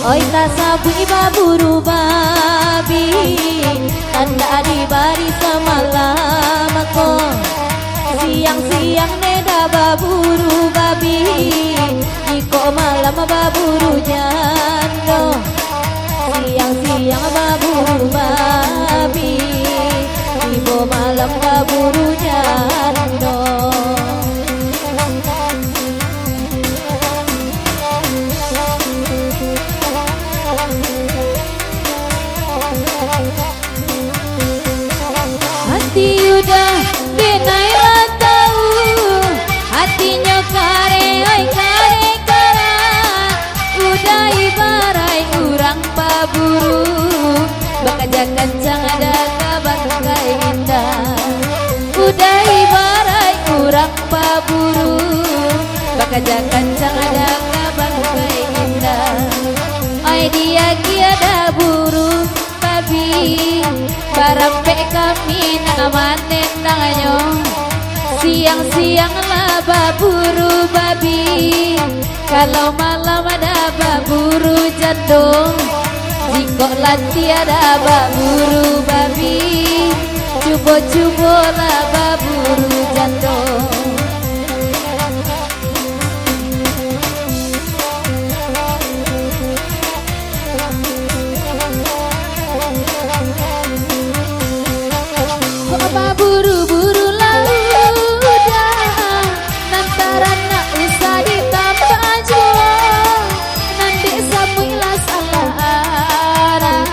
Oi tasabu ibaburu babi Anda di baris semalam aku Siang-siang neda baburu babi Iko malam baburu jando Siang-siang baburu babi Ibo malam baburu jando Hati udah binailah tahu hatinya kare oi kare kara udah ibarai urang baburu bakaja kencang ada kabar kai indah udah ibarai urang baburu bakaja kencang ada kabar kai indah oi dia kiada buru babi barampe kami namanen nanganyo siang-siang lah baburu babi kalau malam ada baburu jadong jika lanti ada baburu babi cubo-cubo lah baburu jadong buru-buru laudah lantaran nak usah ditambah jual nanti samuilah salah arah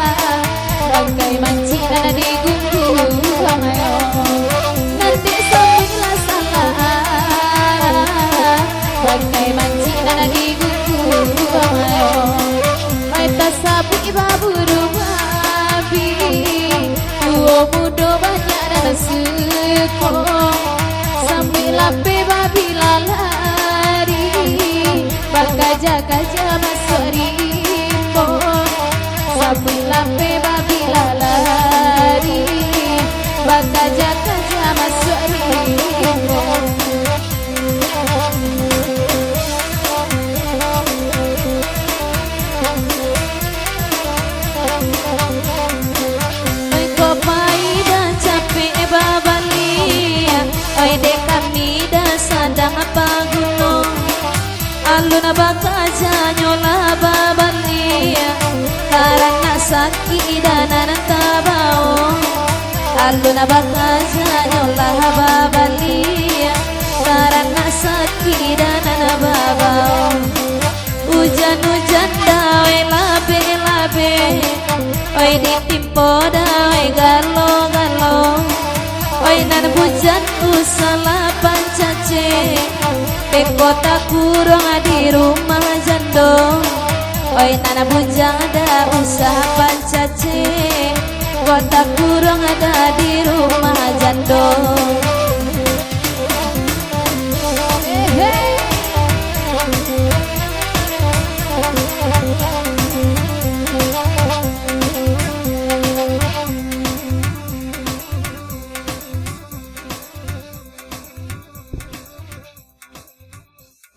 bangkai mancing dan digunggung ayo nanti samuilah salah arah bangkai mancing dan digunggung ayo mereka sabu ibaburu babi tuo mudo banyak sekong sambil lape babi lalari bakaja-kaja masuk rimbong sambil lape babi lalari bakaja-kaja masuk rimbong oi dek kami dah sadang apa gunung aluna bakaja nyola babalia karena sakit dan tabao aluna bakaja nyola babalia karena sakit dan babao hujan-hujan dawe labe-labe oi ditimpo dawe galo-galo oi nan hujan usala pancace ke kota kurang di rumah jando oi nan hujan ada usaha pancace kota kurang ada di rumah jando